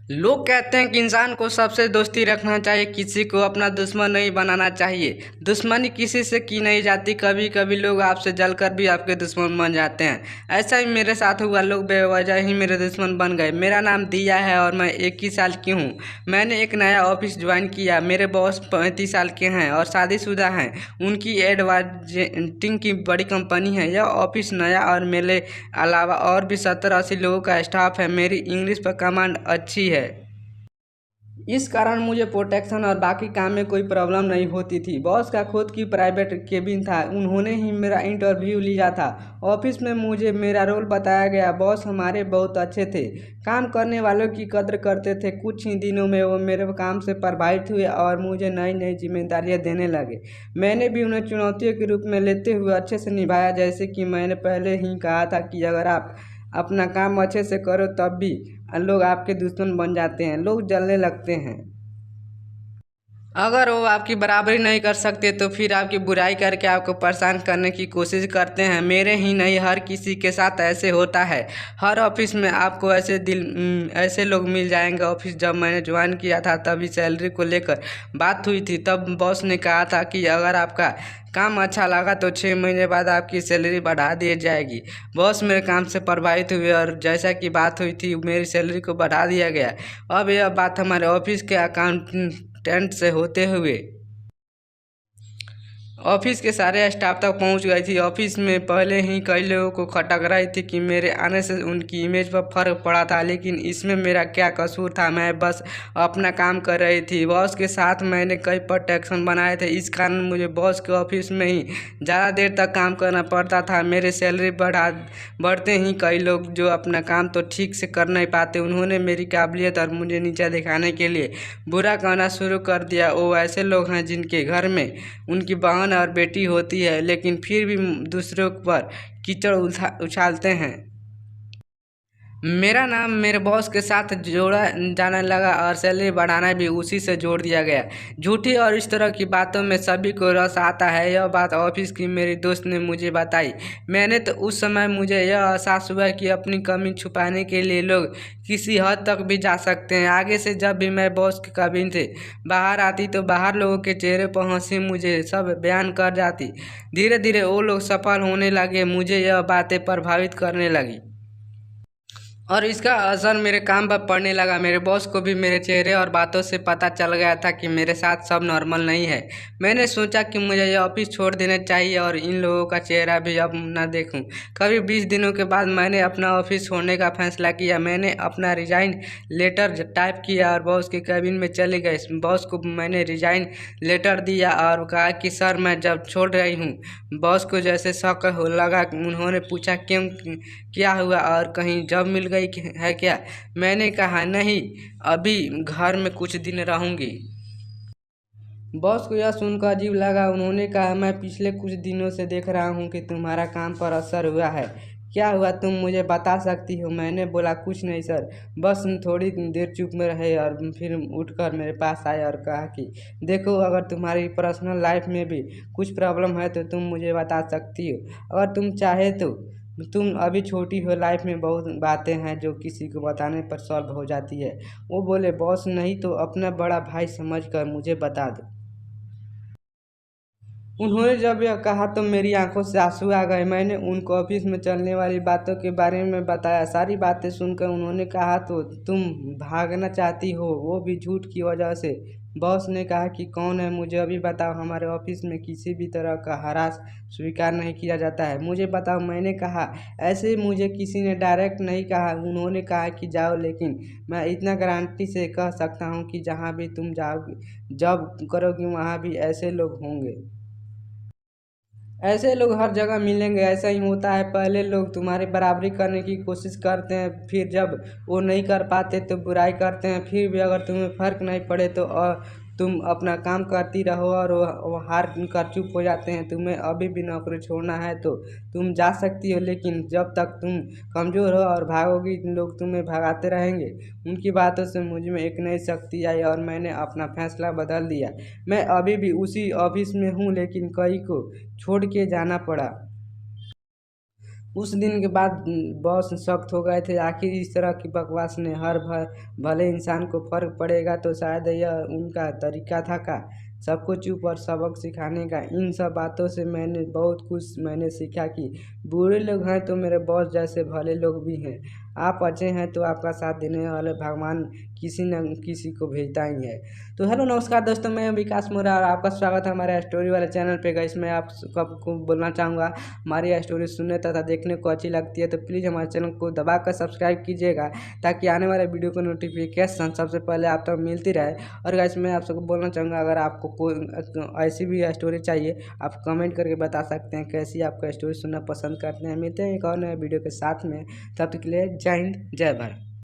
लोग कहते हैं कि इंसान को सबसे दोस्ती रखना चाहिए, किसी को अपना दुश्मन नहीं बनाना चाहिए। दुश्मनी किसी से की नहीं जाती, कभी कभी लोग आपसे जलकर भी आपके दुश्मन बन जाते हैं। ऐसा ही मेरे साथ हुआ, लोग बेवजह ही मेरे दुश्मन बन गए। मेरा नाम दिया है और मैं 21 साल की हूँ। मैंने एक नया ऑफिस ज्वाइन किया। मेरे बॉस 35 साल के हैं और शादीशुदा हैं। उनकी एडवर्टाइजिंग की बड़ी कंपनी है। यह ऑफिस नया और मेरे अलावा और भी 70-80 लोगों का स्टाफ है। मेरी इंग्लिश पर कमांड अच्छी है, इस कारण मुझे प्रोटेक्शन और बाकी काम में कोई प्रॉब्लम नहीं होती थी। बॉस का खुद की प्राइवेट केबिन था, उन्होंने ही मेरा इंटरव्यू लिया था। ऑफिस में मुझे मेरा रोल बताया गया। बॉस हमारे बहुत अच्छे थे, काम करने वालों की कद्र करते थे। कुछ ही दिनों में वो मेरे काम से प्रभावित हुए और मुझे नई नई जिम्मेदारियां देने लगे। मैंने भी उन्हें चुनौतियों के रूप में लेते हुए अच्छे से निभाया। जैसे कि मैंने पहले ही कहा था कि अगर आप अपना काम अच्छे से करो तब भी लोग आपके दुश्मन बन जाते हैं, लोग जलने लगते हैं। अगर वो आपकी बराबरी नहीं कर सकते तो फिर आपकी बुराई करके आपको परेशान करने की कोशिश करते हैं। मेरे ही नहीं, हर किसी के साथ ऐसे होता है। हर ऑफिस में आपको ऐसे लोग मिल जाएंगे। ऑफिस जब मैंने ज्वाइन किया था तभी सैलरी को लेकर बात हुई थी। तब बॉस ने कहा था कि अगर आपका काम अच्छा लगा तो 6 महीने बाद आपकी सैलरी बढ़ा दी जाएगी। बॉस मेरे काम से प्रभावित हुए और जैसा कि बात हुई थी मेरी सैलरी को बढ़ा दिया गया। अब यह बात हमारे ऑफिस के अकाउंटेंट से होते हुए ऑफिस के सारे स्टाफ तक पहुंच गई थी। ऑफिस में पहले ही कई लोगों को खटक रही थी कि मेरे आने से उनकी इमेज पर फर्क पड़ा था, लेकिन इसमें मेरा क्या कसूर था। मैं बस अपना काम कर रही थी। बॉस के साथ मैंने कई प्रोटेक्शन बनाए थे, इस कारण मुझे बॉस के ऑफिस में ही ज़्यादा देर तक काम करना पड़ता था। मेरे सैलरी बढ़ते ही कई लोग जो अपना काम तो ठीक से कर नहीं पाते, उन्होंने मेरी काबिलियत और मुझे नीचा दिखाने के लिए बुरा कहना शुरू कर दिया। वो ऐसे लोग हैं जिनके घर में उनकी बहन और बेटी होती है, लेकिन फिर भी दूसरों पर कीचड़ उछालते हैं। मेरा नाम मेरे बॉस के साथ जोड़ा जाने लगा और सैलरी बढ़ाना भी उसी से जोड़ दिया गया। झूठी और इस तरह की बातों में सभी को रस आता है। यह बात ऑफिस की मेरी दोस्त ने मुझे बताई। मैंने तो उस समय मुझे यह एहसास हुआ कि अपनी कमी छुपाने के लिए लोग किसी हद तक भी जा सकते हैं। आगे से जब भी मैं बॉस के कैबिन से बाहर आती तो बाहर लोगों के चेहरे पर हंसी मुझे सब बयान कर जाती। धीरे धीरे वो लोग सफल होने लगे, मुझे यह बातें प्रभावित करने लगी और इसका असर मेरे काम पर पड़ने लगा। मेरे बॉस को भी मेरे चेहरे और बातों से पता चल गया था कि मेरे साथ सब नॉर्मल नहीं है। मैंने सोचा कि मुझे यह ऑफिस छोड़ देना चाहिए और इन लोगों का चेहरा भी अब न देखूं। करीब 20 दिनों के बाद मैंने अपना ऑफिस छोड़ने का फैसला किया। मैंने अपना रिजाइन लेटर टाइप किया और बॉस के कैबिन में चले गए। बॉस को मैंने रिजाइन लेटर दिया और कहा कि सर मैं जब छोड़ रही हूँ। बॉस को जैसे शक हो लगा, उन्होंने पूछा क्यों, क्या हुआ और कहीं जॉब मिल गई है क्या। मैंने कहा नहीं, अभी घर में कुछ दिन रहूंगी। बॉस को यह सुनकर अजीब लगा। उन्होंने कहा मैं पिछले कुछ दिनों से देख रहा हूँ कि तुम्हारा काम पर असर हुआ है। क्या हुआ, तुम मुझे बता सकती हो। मैंने बोला कुछ नहीं सर, बस थोड़ी देर चुप में रहे और फिर उठकर मेरे पास आए और कहा कि देखो, अगर तुम्हारी पर्सनल लाइफ में भी कुछ प्रॉब्लम है तो तुम मुझे बता सकती हो। अगर तुम चाहे तो तुम अभी छोटी हो, लाइफ में बहुत बातें हैं जो किसी को बताने पर सॉल्व हो जाती है। वो बोले बॉस नहीं तो अपना बड़ा भाई समझकर मुझे बता दो। उन्होंने जब यह कहा तो मेरी आंखों से आंसू आ गए। मैंने उनको ऑफिस में चलने वाली बातों के बारे में बताया। सारी बातें सुनकर उन्होंने कहा तो तुम भागना चाहती हो, वो भी झूठ की वजह से। बॉस ने कहा कि कौन है, मुझे अभी बताओ। हमारे ऑफिस में किसी भी तरह का हरास स्वीकार नहीं किया जाता है, मुझे बताओ। मैंने कहा ऐसे मुझे किसी ने डायरेक्ट नहीं कहा। उन्होंने कहा कि जाओ, लेकिन मैं इतना गारंटी से कह सकता हूँ कि जहाँ भी तुम जाओगी, जॉब करोगी, वहाँ भी ऐसे लोग होंगे। ऐसे लोग हर जगह मिलेंगे। ऐसा ही होता है, पहले लोग तुम्हारी बराबरी करने की कोशिश करते हैं, फिर जब वो नहीं कर पाते तो बुराई करते हैं। फिर भी अगर तुम्हें फ़र्क नहीं पड़े तो तुम अपना काम करती रहो और वो हार कर चुप हो जाते हैं। तुम्हें अभी भी नौकरी छोड़ना है तो तुम जा सकती हो, लेकिन जब तक तुम कमज़ोर हो और भागोगी लोग तुम्हें भगाते रहेंगे। उनकी बातों से मुझ में एक नई शक्ति आई और मैंने अपना फैसला बदल दिया। मैं अभी भी उसी ऑफिस में हूँ, लेकिन कई को छोड़ के जाना पड़ा। उस दिन के बाद बॉस सख्त हो गए थे। आखिर इस तरह की बकवास ने हर भले इंसान को फ़र्क पड़ेगा, तो शायद यह उनका तरीका था का सबको चुप और सबक सिखाने का। इन सब बातों से मैंने बहुत कुछ मैंने सीखा कि बुरे लोग हैं तो मेरे बॉस जैसे भले लोग भी हैं। आप अच्छे हैं तो आपका साथ देने वाले भगवान किसी न किसी को भेजता ही है। तो हेलो नमस्कार दोस्तों, मैं विकास मोरा और आपका स्वागत है हमारे स्टोरी वाले चैनल पे। गाइस मैं आप सबको बोलना चाहूँगा, हमारी स्टोरी सुनने तथा देखने को अच्छी लगती है तो प्लीज़ हमारे चैनल को दबाकर सब्सक्राइब कीजिएगा, ताकि आने वाले वीडियो को नोटिफिकेशन सबसे पहले आप तक मिलती रहे। और गाइस मैं आप सबको बोलना चाहूँगा, अगर आपको कोई ऐसी भी स्टोरी चाहिए आप कमेंट करके बता सकते हैं कैसी आपका स्टोरी सुनना पसंद करते हैं। मिलते हैं एक और नए वीडियो के साथ में, तब तक के लिए जय हिंद जय भारत।